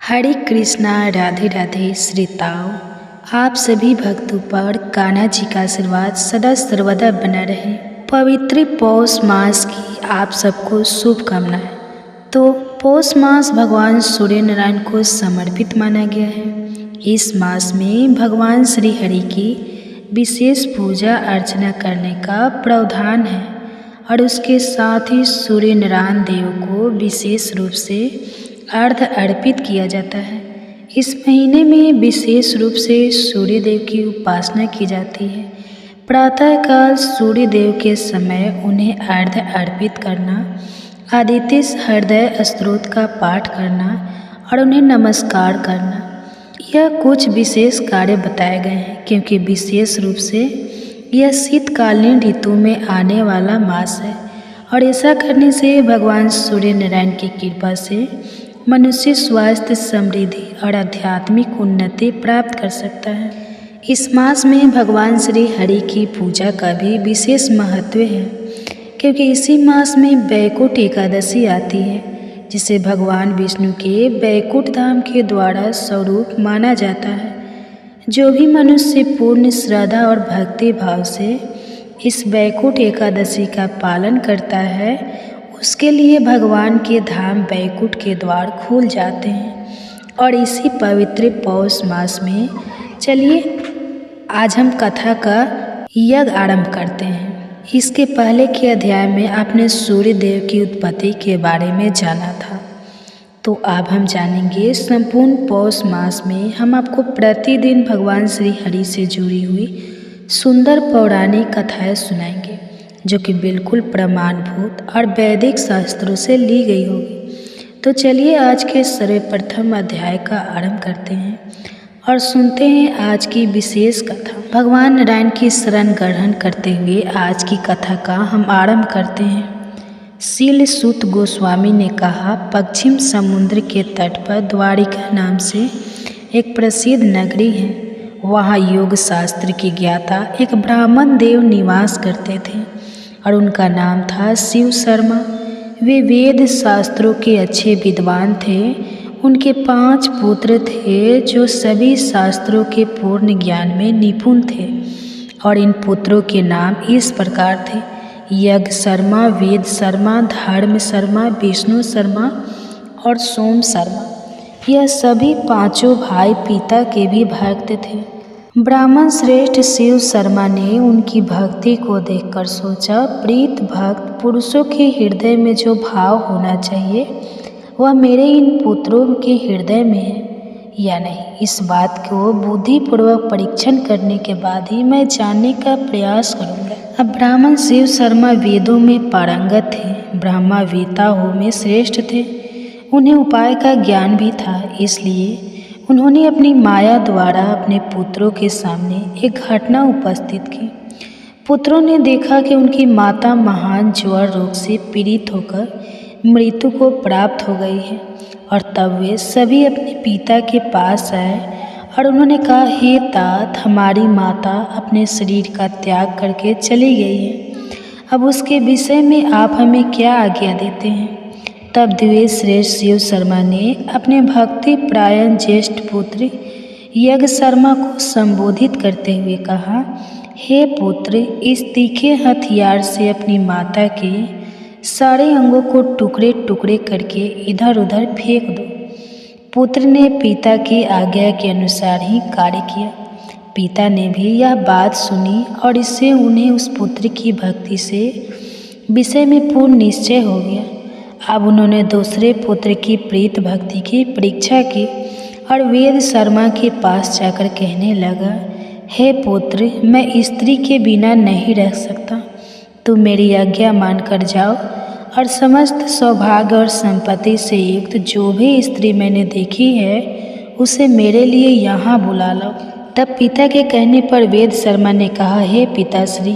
हरे कृष्णा राधे राधे श्रीताओ। आप सभी भक्तों पर कान्हा जी का आशीर्वाद सदा सर्वदा बना रहे। पवित्र पौष मास की आप सबको शुभकामनाएं। तो पौष मास भगवान सूर्य नारायण को समर्पित माना गया है। इस मास में भगवान श्री हरि की विशेष पूजा अर्चना करने का प्रावधान है और उसके साथ ही सूर्य नारायण देव को विशेष रूप से अर्घ्य अर्पित किया जाता है। इस महीने में विशेष रूप से सूर्य देव की उपासना की जाती है। प्रातःकाल सूर्य देव के समय उन्हें अर्घ्य अर्पित करना, आदित्य हृदय स्तोत्र का पाठ करना और उन्हें नमस्कार करना, यह कुछ विशेष कार्य बताए गए हैं क्योंकि विशेष रूप से यह शीतकालीन ऋतु में आने वाला मास है और ऐसा करने से भगवान सूर्य नारायण की कृपा से मनुष्य स्वास्थ्य, समृद्धि और आध्यात्मिक उन्नति प्राप्त कर सकता है। इस मास में भगवान श्री हरि की पूजा का भी विशेष महत्व है क्योंकि इसी मास में वैकुंठ एकादशी आती है जिसे भगवान विष्णु के वैकुंठ धाम के द्वारा स्वरूप माना जाता है। जो भी मनुष्य पूर्ण श्रद्धा और भक्ति भाव से इस वैकुंठ एकादशी का पालन करता है उसके लिए भगवान के धाम वैकुंठ के द्वार खुल जाते हैं। और इसी पवित्र पौष मास में चलिए आज हम कथा का यज्ञ आरंभ करते हैं। इसके पहले के अध्याय में आपने सूर्य देव की उत्पत्ति के बारे में जाना था, तो अब हम जानेंगे संपूर्ण पौष मास में हम आपको प्रतिदिन भगवान श्री हरि से जुड़ी हुई सुंदर पौराणिक कथाएं सुनाएंगे जो कि बिल्कुल प्रमाणभूत और वैदिक शास्त्रों से ली गई होगी। तो चलिए आज के सर्वप्रथम अध्याय का आरंभ करते हैं और सुनते हैं आज की विशेष कथा। भगवान नारायण की शरण ग्रहण करते हुए आज की कथा का हम आरंभ करते हैं। शील सूत गोस्वामी ने कहा, पश्चिम समुद्र के तट पर द्वारिका नाम से एक प्रसिद्ध नगरी है। वहाँ योग शास्त्र के ज्ञाता एक ब्राह्मण देव निवास करते थे और उनका नाम था शिव शर्मा। वे वेद शास्त्रों के अच्छे विद्वान थे। उनके 5 पुत्र थे जो सभी शास्त्रों के पूर्ण ज्ञान में निपुण थे और इन पुत्रों के नाम इस प्रकार थे: यज्ञ शर्मा, वेद शर्मा, धर्म शर्मा, विष्णु शर्मा और सोम शर्मा। यह सभी 5 भाई पिता के भी भक्त थे। ब्राह्मण श्रेष्ठ शिव शर्मा ने उनकी भक्ति को देखकर सोचा, प्रीत भक्त पुरुषों के हृदय में जो भाव होना चाहिए वह मेरे इन पुत्रों के हृदय में है या नहीं। इस बात को बुद्धिपूर्वक परीक्षण करने के बाद ही मैं जानने का प्रयास करूँगा। अब ब्राह्मण शिव शर्मा वेदों में पारंगत थे, ब्रह्मवेत्ताओं में श्रेष्ठ थे। उन्हें उपाय का ज्ञान भी था, इसलिए उन्होंने अपनी माया द्वारा अपने पुत्रों के सामने एक घटना उपस्थित की। पुत्रों ने देखा कि उनकी माता महान ज्वर रोग से पीड़ित होकर मृत्यु को प्राप्त हो गई है और तब वे सभी अपने पिता के पास आए और उन्होंने कहा, हे तात, हमारी माता अपने शरीर का त्याग करके चली गई है। अब उसके विषय में आप हमें क्या आज्ञा देते हैं? तब द्विज श्रेष्ठ शिव शर्मा ने अपने भक्ति प्रायण ज्येष्ठ पुत्र यज्ञ शर्मा को संबोधित करते हुए कहा, हे पुत्र, इस तीखे हथियार से अपनी माता के सारे अंगों को टुकड़े टुकड़े करके इधर उधर फेंक दो। पुत्र ने पिता की आज्ञा के अनुसार ही कार्य किया। पिता ने भी यह बात सुनी और इससे उन्हें उस पुत्र की भक्ति से विषय में पूर्ण निश्चय हो गया। अब उन्होंने दूसरे पुत्र की प्रीत भक्ति की परीक्षा की और वेद शर्मा के पास जाकर कहने लगा, हे पुत्र, मैं स्त्री के बिना नहीं रह सकता। तुम मेरी आज्ञा मानकर जाओ और समस्त सौभाग्य और संपत्ति से युक्त जो भी स्त्री मैंने देखी है उसे मेरे लिए यहाँ बुला लो। तब पिता के कहने पर वेद शर्मा ने कहा, हे पिताश्री,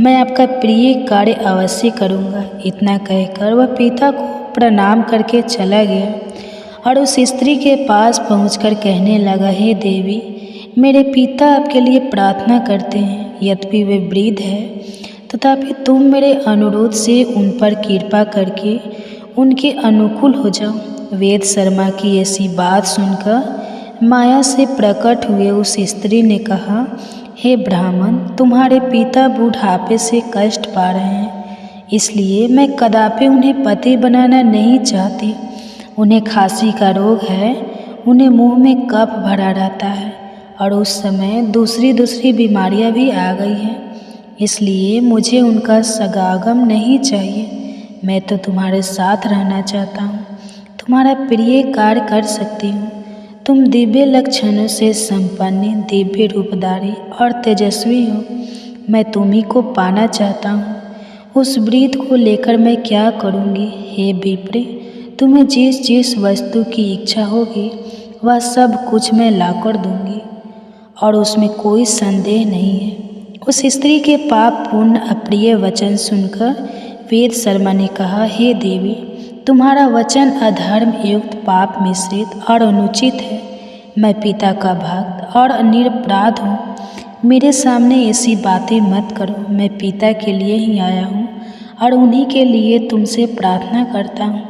मैं आपका प्रिय कार्य अवश्य करूँगा। इतना कहकर वह पिता को प्रणाम करके चला गया और उस स्त्री के पास पहुंचकर कहने लगा, हे देवी, मेरे पिता आपके लिए प्रार्थना करते हैं। यद्यपि वे वृद्ध है तथापि तुम मेरे अनुरोध से उन पर कृपा करके उनके अनुकूल हो जाओ। वेद शर्मा की ऐसी बात सुनकर माया से प्रकट हुए उस स्त्री ने कहा, हे ब्राह्मण, तुम्हारे पिता बुढ़ापे से कष्ट पा रहे हैं, इसलिए मैं कदापि उन्हें पति बनाना नहीं चाहती। उन्हें खांसी का रोग है, उन्हें मुंह में कफ भरा रहता है और उस समय दूसरी बीमारियां भी आ गई हैं, इसलिए मुझे उनका सगागम नहीं चाहिए। मैं तो तुम्हारे साथ रहना चाहता हूँ, तुम्हारा प्रिय कार्य कर सकती हूँ। तुम दिव्य लक्षणों से संपन्न, दिव्य रूपधारी और तेजस्वी हो। मैं तुम्ही को पाना चाहता हूँ। उस वृद्ध को लेकर मैं क्या करूँगी? हे विप्र, तुम्हें जिस वस्तु की इच्छा होगी वह सब कुछ मैं लाकर दूंगी और उसमें कोई संदेह नहीं है। उस स्त्री के पापपूर्ण अप्रिय वचन सुनकर वेद शर्मा ने कहा, हे देवी, तुम्हारा वचन अधर्म युक्त, पाप मिश्रित और अनुचित है। मैं पिता का भक्त और निरपराध हूँ। मेरे सामने ऐसी बातें मत करो। मैं पिता के लिए ही आया हूँ और उन्हीं के लिए तुमसे प्रार्थना करता हूँ।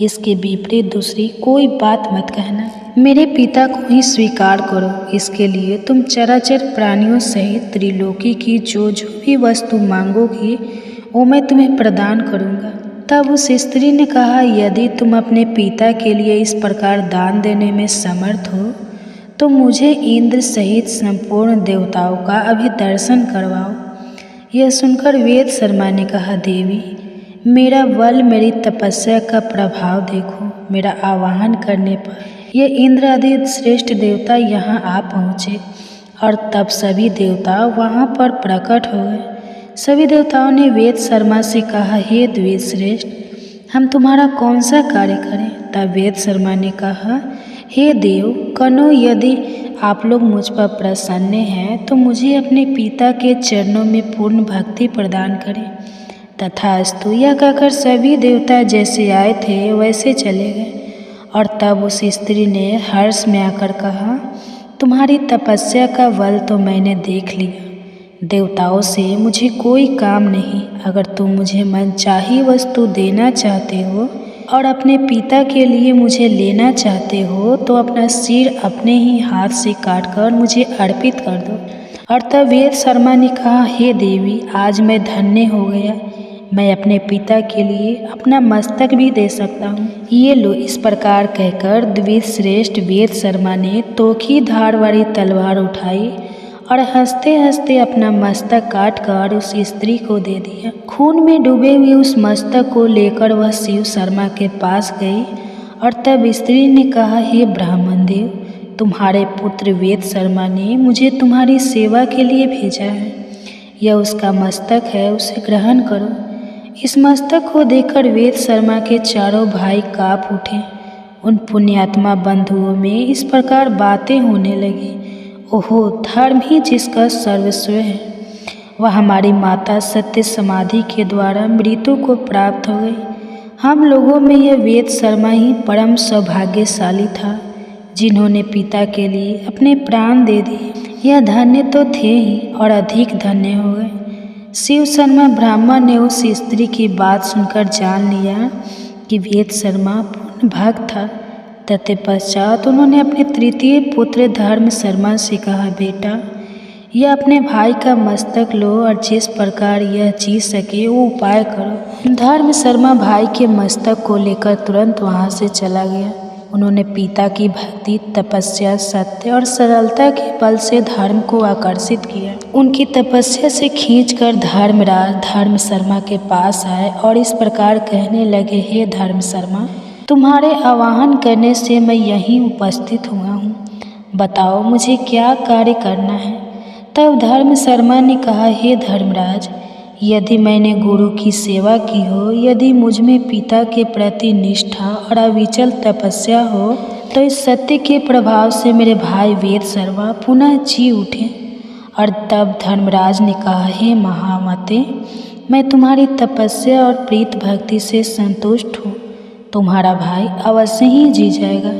इसके विपरीत दूसरी कोई बात मत कहना। मेरे पिता को ही स्वीकार करो। इसके लिए तुम चराचर प्राणियों सहित त्रिलोकी की जो भी वस्तु मांगोगी वो मैं तुम्हें प्रदान करूँगा। तब उस स्त्री ने कहा, यदि तुम अपने पिता के लिए इस प्रकार दान देने में समर्थ हो तो मुझे इंद्र सहित संपूर्ण देवताओं का अभी दर्शन करवाओ। यह सुनकर वेद शर्मा ने कहा, देवी, मेरा बल, मेरी तपस्या का प्रभाव देखो। मेरा आवाहन करने पर ये इंद्र आदि श्रेष्ठ देवता यहाँ आ पहुँचे और तब सभी देवता वहाँ पर प्रकट हो गए। सभी देवताओं ने वेद शर्मा से कहा, हे द्विज श्रेष्ठ, हम तुम्हारा कौन सा कार्य करें? तब वेद शर्मा ने कहा, हे देव कनो, यदि आप लोग मुझ पर प्रसन्न हैं तो मुझे अपने पिता के चरणों में पूर्ण भक्ति प्रदान करें। तथास्तु, यह कहकर सभी देवता जैसे आए थे वैसे चले गए। और तब उस स्त्री ने हर्ष में आकर कहा, तुम्हारी तपस्या का बल तो मैंने देख लिया। देवताओं से मुझे कोई काम नहीं। अगर तुम मुझे मनचाही वस्तु देना चाहते हो और अपने पिता के लिए मुझे लेना चाहते हो तो अपना सिर अपने ही हाथ से काटकर मुझे अर्पित कर दो। और तब वेद शर्मा ने कहा, हे देवी, आज मैं धन्य हो गया। मैं अपने पिता के लिए अपना मस्तक भी दे सकता हूँ। ये लो। इस प्रकार कहकर द्विज श्रेष्ठ वेद शर्मा ने तोखी धार वाली तलवार उठाई और हंसते हंसते अपना मस्तक काट कर उस स्त्री को दे दिया। खून में डूबे हुए उस मस्तक को लेकर वह शिव शर्मा के पास गई और तब स्त्री ने कहा, हे ब्राह्मण देव, तुम्हारे पुत्र वेद शर्मा ने मुझे तुम्हारी सेवा के लिए भेजा है। यह उसका मस्तक है, उसे ग्रहण करो। इस मस्तक को देखकर वेद शर्मा के चारों भाई काँप उठे। उन पुण्यात्मा बंधुओं में इस प्रकार बातें होने लगी, ओहो, धर्म ही जिसका सर्वस्व है, वह हमारी माता सत्य समाधि के द्वारा मृत्यु को प्राप्त हो गई। हम लोगों में यह वेद शर्मा ही परम सौभाग्यशाली था जिन्होंने पिता के लिए अपने प्राण दे दिए। यह धन्य तो थे ही और अधिक धन्य हो गए। शिव शर्मा ब्राह्मण ने उस स्त्री की बात सुनकर जान लिया कि वेद शर्मा पूर्ण भक्त था। तत्पश्चात उन्होंने अपने तृतीय पुत्र धर्म शर्मा से कहा, बेटा, यह अपने भाई का मस्तक लो और जिस प्रकार यह जी सके वो उपाय करो। धर्म शर्मा भाई के मस्तक को लेकर तुरंत वहाँ से चला गया। उन्होंने पिता की भक्ति, तपस्या, सत्य और सरलता के बल से धर्म को आकर्षित किया। उनकी तपस्या से खींचकर धर्मराज धर्म शर्मा के पास आए और इस प्रकार कहने लगे, हे धर्म शर्मा, तुम्हारे आवाहन करने से मैं यहीं उपस्थित हुआ हूँ। बताओ मुझे क्या कार्य करना है। तब धर्म शर्मा ने कहा, हे धर्मराज, यदि मैंने गुरु की सेवा की हो, यदि मुझ में पिता के प्रति निष्ठा और अविचल तपस्या हो, तो इस सत्य के प्रभाव से मेरे भाई वेद शर्मा पुनः जी उठे। और तब धर्मराज ने कहा, हे महामते, मैं तुम्हारी तपस्या और प्रीत भक्ति से संतुष्ट हूँ। तुम्हारा भाई अवश्य ही जी जाएगा।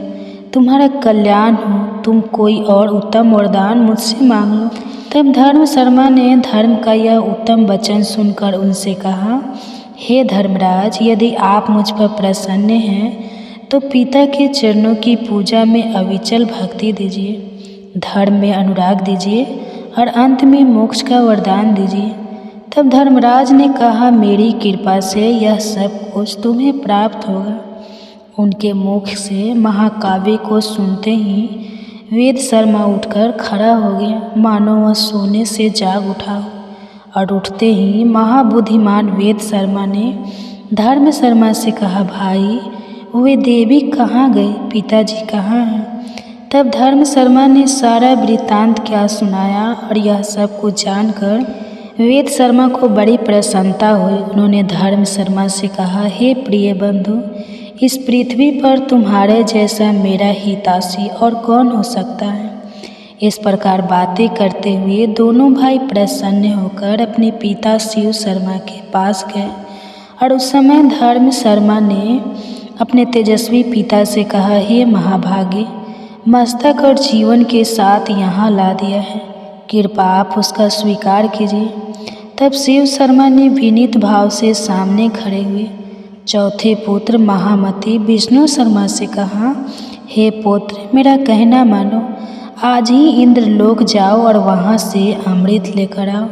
तुम्हारा कल्याण हो। तुम कोई और उत्तम वरदान मुझसे मांग लो। तब धर्म शर्मा ने धर्म का यह उत्तम वचन सुनकर उनसे कहा, हे धर्मराज, यदि आप मुझ पर प्रसन्न हैं तो पिता के चरणों की पूजा में अविचल भक्ति दीजिए, धर्म में अनुराग दीजिए और अंत में मोक्ष का वरदान दीजिए। तब धर्मराज ने कहा, मेरी कृपा से यह सब कुछ तुम्हें प्राप्त होगा। उनके मुख से महाकाव्य को सुनते ही वेद शर्मा उठकर खड़ा हो गया, मानो वह सोने से जाग उठा हो। और उठते ही महाबुद्धिमान वेद शर्मा ने धर्म शर्मा से कहा, भाई वे देवी कहाँ गए, पिताजी कहाँ हैं? तब धर्म शर्मा ने सारा वृत्तांत क्या सुनाया और यह सब कुछ जानकर वेद शर्मा को बड़ी प्रसन्नता हुई। उन्होंने धर्म शर्मा से कहा, हे प्रिय बंधु, इस पृथ्वी पर तुम्हारे जैसा मेरा हितैषी और कौन हो सकता है। इस प्रकार बातें करते हुए दोनों भाई प्रसन्न होकर अपने पिता शिव शर्मा के पास गए। और उस समय धर्म शर्मा ने अपने तेजस्वी पिता से कहा, हे महाभागे, मस्तक और जीवन के साथ यहाँ ला दिया है, कृपा आप उसका स्वीकार कीजिए। तब शिव शर्मा ने विनीत भाव से सामने खड़े हुए चौथे पुत्र महामती विष्णु शर्मा से कहा, हे पुत्र, मेरा कहना मानो, आज ही इंद्रलोक जाओ और वहाँ से अमृत लेकर आओ।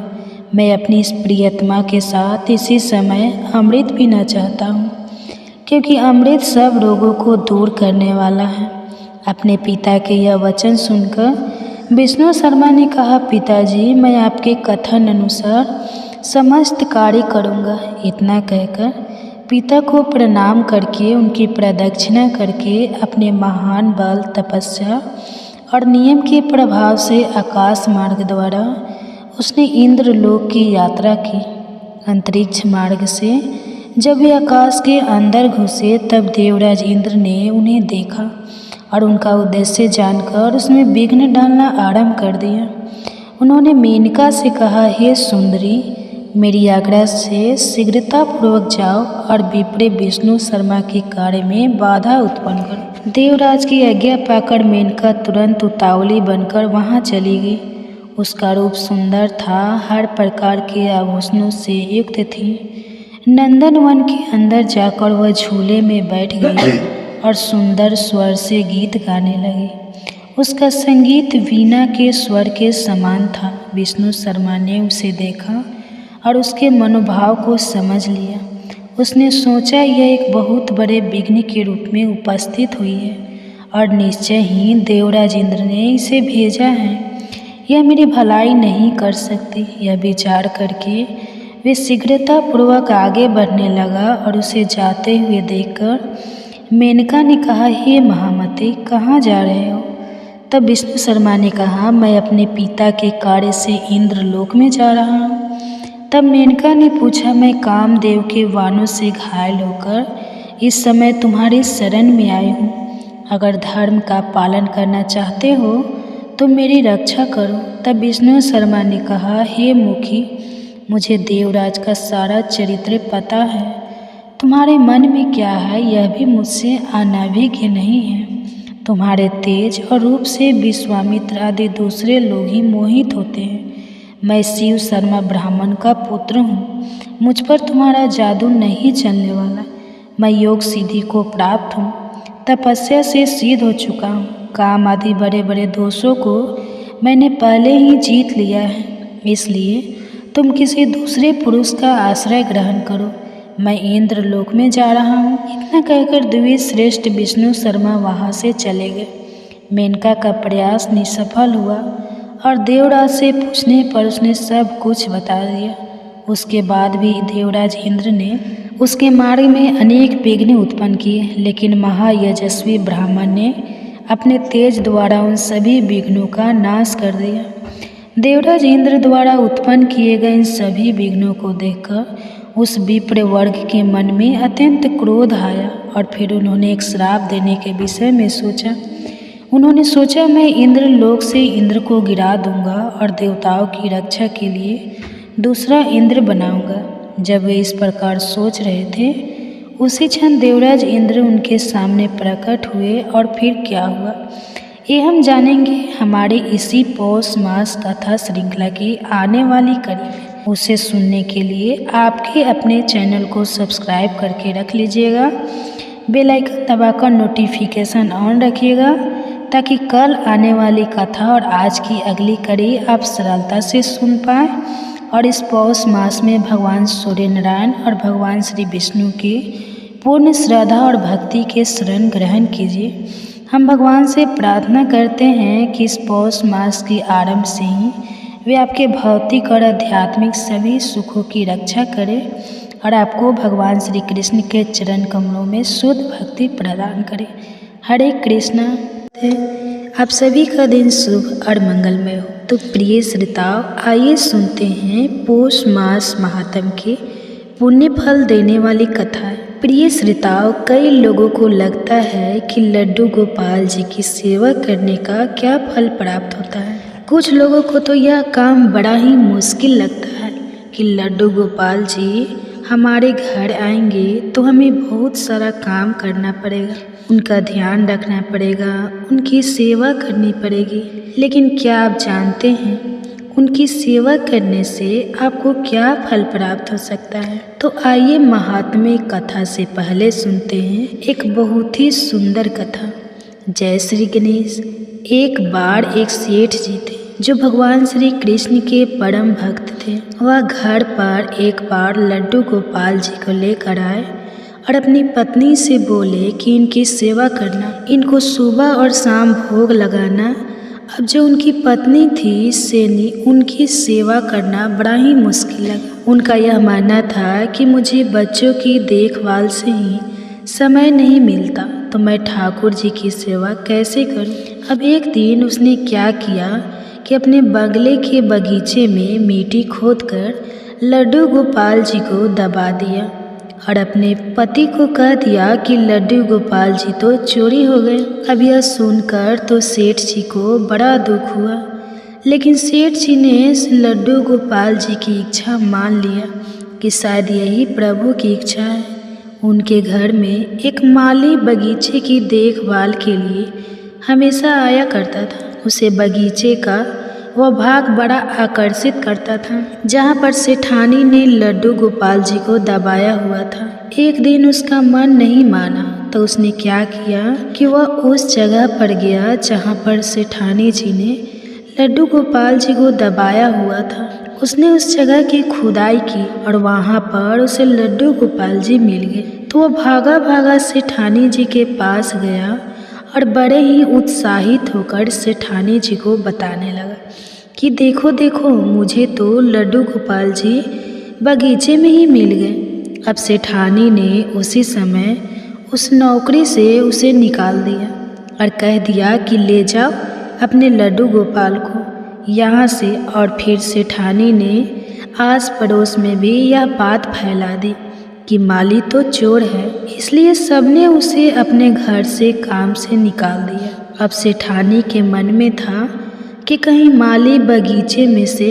मैं अपनी इस प्रियतमा के साथ इसी समय अमृत पीना चाहता हूँ, क्योंकि अमृत सब रोगों को दूर करने वाला है। अपने पिता के यह वचन सुनकर विष्णु शर्मा ने कहा, पिताजी, मैं आपके कथन अनुसार समस्त कार्य करूँगा। इतना कहकर पिता को प्रणाम करके उनकी प्रदक्षिणा करके अपने महान बल, तपस्या और नियम के प्रभाव से आकाश मार्ग द्वारा उसने इंद्रलोक की यात्रा की। अंतरिक्ष मार्ग से जब वे आकाश के अंदर घुसे तब देवराज इंद्र ने उन्हें देखा और उनका उद्देश्य जानकर उसमें विघ्न डालना आरंभ कर दिया। उन्होंने मेनका से कहा, हे सुंदरी, मेरी आज्ञा से शीघ्रतापूर्वक जाओ और विप्र विष्णु शर्मा के कार्य में बाधा उत्पन्न करो। देवराज की आज्ञा पाकर मेनका तुरंत उतावली बनकर वहाँ चली गई। उसका रूप सुंदर था, हर प्रकार के आभूषणों से युक्त थी। नंदनवन के अंदर जाकर वह झूले में बैठ गई और सुंदर स्वर से गीत गाने लगी। उसका संगीत वीणा के स्वर के समान था। विष्णु शर्मा ने उसे देखा और उसके मनोभाव को समझ लिया। उसने सोचा, यह एक बहुत बड़े विघ्न के रूप में उपस्थित हुई है और निश्चय ही देवराज इंद्र ने इसे भेजा है। यह मेरी भलाई नहीं कर सकती। यह विचार करके वे शीघ्रतापूर्वक आगे बढ़ने लगा और उसे जाते हुए देखकर मेनका ने कहा, हे महामती, कहाँ जा रहे हो? तब विष्णु शर्मा ने कहा, मैं अपने पिता के कार्य से इंद्रलोक में जा रहा हूँ। तब मेनका ने पूछा, मैं कामदेव के वाणों से घायल होकर इस समय तुम्हारी शरण में आई हूँ। अगर धर्म का पालन करना चाहते हो तो मेरी रक्षा करो। तब विष्णु शर्मा ने कहा, हे मुखी, मुझे देवराज का सारा चरित्र पता है। तुम्हारे मन में क्या है यह भी मुझसे अनभिज्ञ नहीं है। तुम्हारे तेज और रूप से विश्वामित्र आदि दूसरे लोग ही मोहित होते हैं। मैं शिव शर्मा ब्राह्मण का पुत्र हूँ। मुझ पर तुम्हारा जादू नहीं चलने वाला। मैं योग सिद्धि को प्राप्त हूँ, तपस्या से सिद्ध हो चुका हूँ। काम आदि बड़े बड़े दोषों को मैंने पहले ही जीत लिया है। इसलिए तुम किसी दूसरे पुरुष का आश्रय ग्रहण करो। मैं इंद्रलोक में जा रहा हूँ। इतना कहकर द्विश्रेष्ठ विष्णु शर्मा वहाँ से चले गए। मेनका का प्रयास निसफल हुआ और देवराज से पूछने पर उसने सब कुछ बता दिया। उसके बाद भी देवराज इंद्र ने उसके मार्ग में अनेक विघ्न उत्पन्न किए, लेकिन महायशस्वी ब्राह्मण ने अपने तेज द्वारा उन सभी विघ्नों का नाश कर दिया। देवराज इंद्र द्वारा उत्पन्न किए गए इन सभी विघ्नों को देखकर उस विप्र वर्ग के मन में अत्यंत क्रोध आया और फिर उन्होंने एक श्राप देने के विषय में सोचा। उन्होंने सोचा, मैं इंद्रलोक से इंद्र को गिरा दूंगा और देवताओं की रक्षा के लिए दूसरा इंद्र बनाऊंगा। जब वे इस प्रकार सोच रहे थे, उसी क्षण देवराज इंद्र उनके सामने प्रकट हुए और फिर क्या हुआ ये हम जानेंगे हमारे इसी पौष मास कथा श्रृंखला की आने वाली कड़ी में। उसे सुनने के लिए आपके अपने चैनल को सब्सक्राइब करके रख लीजिएगा, बेल आइकन दबाकर नोटिफिकेशन ऑन रखिएगा ताकि कल आने वाली कथा और आज की अगली कड़ी आप सरलता से सुन पाएँ। और इस पौष मास में भगवान सूर्य नारायण और भगवान श्री विष्णु के पूर्ण श्रद्धा और भक्ति के शरण ग्रहण कीजिए। हम भगवान से प्रार्थना करते हैं कि इस पौष मास की आरंभ से ही वे आपके भौतिक और आध्यात्मिक सभी सुखों की रक्षा करें और आपको भगवान श्री कृष्ण के चरण कमलों में शुद्ध भक्ति प्रदान करें। हरे कृष्णा। आप सभी का दिन शुभ और मंगलमय हो। तो प्रिय श्रोताओ, आइए सुनते हैं पौष मास महात्म के पुण्य फल देने वाली कथा। प्रिय श्रोताओ, कई लोगों को लगता है कि लड्डू गोपाल जी की सेवा करने का क्या फल प्राप्त होता है। कुछ लोगों को तो यह काम बड़ा ही मुश्किल लगता है कि लड्डू गोपाल जी हमारे घर आएंगे तो हमें बहुत सारा काम करना पड़ेगा, उनका ध्यान रखना पड़ेगा, उनकी सेवा करनी पड़ेगी। लेकिन क्या आप जानते हैं उनकी सेवा करने से आपको क्या फल प्राप्त हो सकता है? तो आइए महात्म्य कथा से पहले सुनते हैं एक बहुत ही सुंदर कथा। जय श्री गणेश। एक बार एक सेठ जी थे जो भगवान श्री कृष्ण के परम भक्त थे। वह घर पर एक बार लड्डू गोपाल जी को लेकर आए और अपनी पत्नी से बोले कि इनकी सेवा करना, इनको सुबह और शाम भोग लगाना। अब जो उनकी पत्नी थी सेनी, उनकी सेवा करना बड़ा ही मुश्किल लगा। उनका यह मानना था कि मुझे बच्चों की देखभाल से ही समय नहीं मिलता, तो मैं ठाकुर जी की सेवा कैसे करूं? अब एक दिन उसने क्या किया कि अपने बगले के बगीचे में मिट्टी खोदकर लड्डू गोपाल जी को दबा दिया और अपने पति को कह दिया कि लड्डू गोपाल जी तो चोरी हो गए। अब यह सुनकर तो सेठ जी को बड़ा दुख हुआ, लेकिन सेठ जी ने लड्डू गोपाल जी की इच्छा मान लिया कि शायद यही प्रभु की इच्छा है। उनके घर में एक माली बगीचे की देखभाल के लिए हमेशा आया करता था। उसे बगीचे का वह भाग बड़ा आकर्षित करता था जहाँ पर सेठानी ने लड्डू गोपाल जी को दबाया हुआ था। एक दिन उसका मन नहीं माना तो उसने क्या किया कि वह उस जगह पर गया जहाँ पर सेठानी जी ने लड्डू गोपाल जी को दबाया हुआ था। उसने उस जगह की खुदाई की और वहाँ पर उसे लड्डू गोपाल जी मिल गए। तो वह भागा भागा सेठानी जी के पास गया और बड़े ही उत्साहित होकर सेठानी जी को बताने लगा कि देखो देखो, मुझे तो लड्डू गोपाल जी बगीचे में ही मिल गए। अब सेठानी ने उसी समय उस नौकरी से उसे निकाल दिया और कह दिया कि ले जाओ अपने लड्डू गोपाल को यहाँ से। और फिर सेठानी ने आस पड़ोस में भी यह बात फैला दी कि माली तो चोर है, इसलिए सबने उसे अपने घर से काम से निकाल दिया। अब सेठानी के मन में था कि कहीं माली बगीचे में से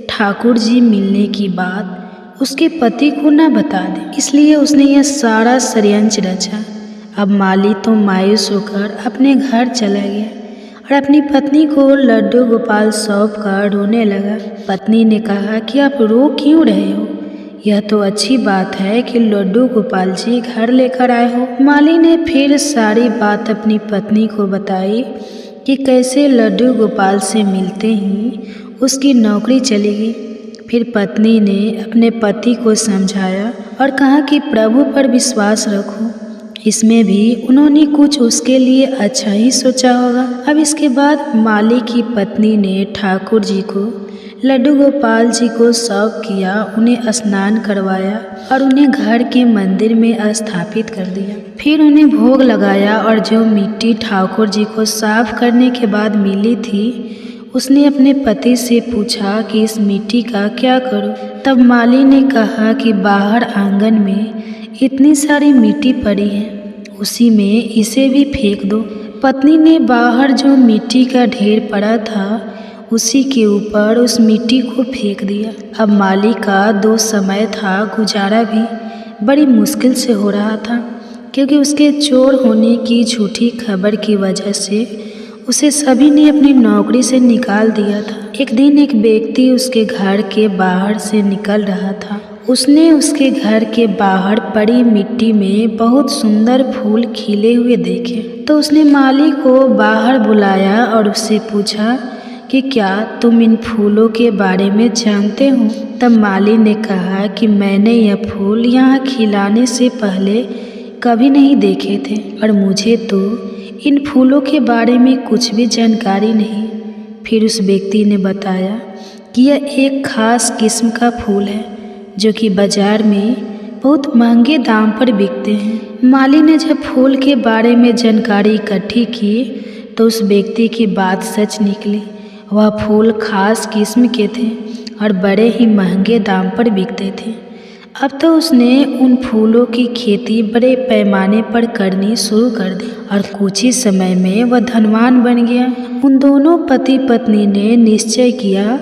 ठाकुर जी मिलने की बात उसके पति को न बता दे, इसलिए उसने यह सारा षड्यंत्र रचा। अब माली तो मायूस होकर अपने घर चला गया और अपनी पत्नी को लड्डू गोपाल सौंप कर रोने लगा। पत्नी ने कहा कि आप रो क्यों रहे हो? यह तो अच्छी बात है कि लड्डू गोपाल जी घर लेकर आए हो। माली ने फिर सारी बात अपनी पत्नी को बताई कि कैसे लड्डू गोपाल से मिलते ही उसकी नौकरी चली गई। फिर पत्नी ने अपने पति को समझाया और कहा कि प्रभु पर विश्वास रखो, इसमें भी उन्होंने कुछ उसके लिए अच्छा ही सोचा होगा। अब इसके बाद माली की पत्नी ने ठाकुर जी को लड्डू गोपाल जी को सौंप किया, उन्हें स्नान करवाया और उन्हें घर के मंदिर में स्थापित कर दिया। फिर उन्हें भोग लगाया और जो मिट्टी ठाकुर जी को साफ करने के बाद मिली थी उसने अपने पति से पूछा कि इस मिट्टी का क्या करूं? तब माली ने कहा कि बाहर आंगन में इतनी सारी मिट्टी पड़ी है, उसी में इसे भी फेंक दो। पत्नी ने बाहर जो मिट्टी का ढेर पड़ा था उसी के ऊपर उस मिट्टी को फेंक दिया। अब माली का दो समय था, गुजारा भी बड़ी मुश्किल से हो रहा था क्योंकि उसके चोर होने की झूठी खबर की वजह से उसे सभी ने अपनी नौकरी से निकाल दिया था। एक दिन एक व्यक्ति उसके घर के बाहर से निकल रहा था। उसने उसके घर के बाहर पड़ी मिट्टी में बहुत सुंदर फूल खिले हुए देखे। तो उसने माली को बाहर बुलाया और उससे पूछा कि क्या तुम इन फूलों के बारे में जानते हो? तब माली ने कहा कि मैंने यह फूल यहाँ खिलाने से पहले कभी नहीं देखे थे और मुझे तो इन फूलों के बारे में कुछ भी जानकारी नहीं। फिर उस व्यक्ति ने बताया कि यह एक खास किस्म का फूल है जो कि बाजार में बहुत महंगे दाम पर बिकते हैं। माली ने जब फूल के बारे में जानकारी इकट्ठी की तो उस व्यक्ति की बात सच निकली। वह फूल खास किस्म के थे और बड़े ही महंगे दाम पर बिकते थे। अब तो उसने उन फूलों की खेती बड़े पैमाने पर करनी शुरू कर दी और कुछ ही समय में वह धनवान बन गया। उन दोनों पति पत्नी ने निश्चय किया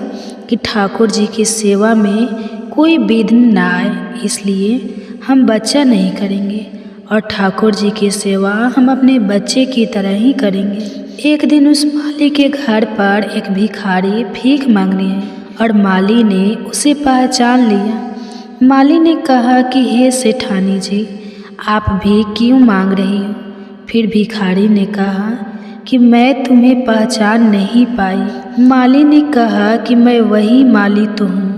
कि ठाकुर जी की सेवा में कोई विघ्न ना आए, इसलिए हम बच्चा नहीं करेंगे और ठाकुर जी की सेवा हम अपने बच्चे की तरह ही करेंगे। एक दिन उस माली के घर पर एक भिखारी भीख मांगने आया और माली ने उसे पहचान लिया। माली ने कहा कि हे सेठानी जी, आप भीख क्यों मांग रही हो? फिर भिखारी ने कहा कि मैं तुम्हें पहचान नहीं पाई। माली ने कहा कि मैं वही माली तो हूँ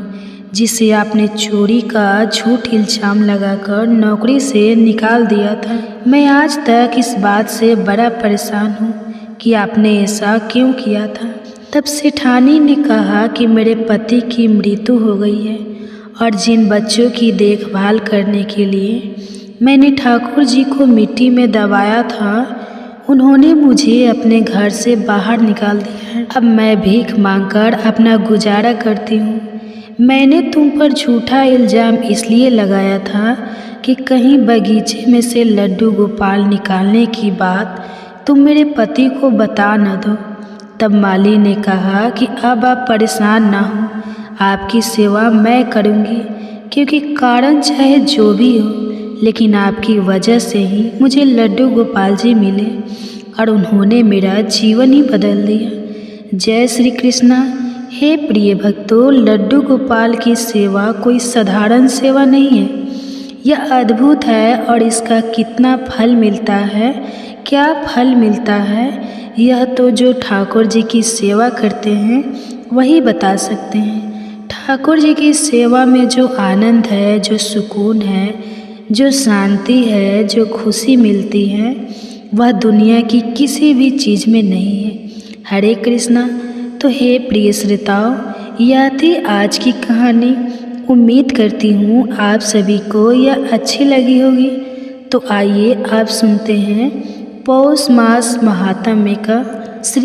जिसे आपने चोरी का झूठ इल्जाम लगाकर नौकरी से निकाल दिया था। मैं आज तक इस बात से बड़ा परेशान हूँ कि आपने ऐसा क्यों किया था। तब सेठानी ने कहा कि मेरे पति की मृत्यु हो गई है और जिन बच्चों की देखभाल करने के लिए मैंने ठाकुर जी को मिट्टी में दबाया था, उन्होंने मुझे अपने घर से बाहर निकाल दिया है। अब मैं भीख मांगकर अपना गुजारा करती हूँ। मैंने तुम पर झूठा इल्ज़ाम इसलिए लगाया था कि कहीं बगीचे में से लड्डू गोपाल निकालने की बात तुम मेरे पति को बता न दो। तब माली ने कहा कि अब आप परेशान ना हो, आपकी सेवा मैं करूँगी, क्योंकि कारण चाहे जो भी हो, लेकिन आपकी वजह से ही मुझे लड्डू गोपाल जी मिले और उन्होंने मेरा जीवन ही बदल दिया। जय श्री कृष्णा। हे प्रिय भक्तों, लड्डू गोपाल की सेवा कोई साधारण सेवा नहीं है, यह अद्भुत है और इसका कितना फल मिलता है, क्या फल मिलता है, यह तो जो ठाकुर जी की सेवा करते हैं वही बता सकते हैं। ठाकुर जी की सेवा में जो आनंद है, जो सुकून है, जो शांति है, जो खुशी मिलती है, वह दुनिया की किसी भी चीज़ में नहीं है। हरे कृष्णा। तो हे प्रिय श्रोताओं, यह थी आज की कहानी। उम्मीद करती हूँ आप सभी को यह अच्छी लगी होगी। तो आइए आप सुनते हैं पौष मास महात्म्य का श्री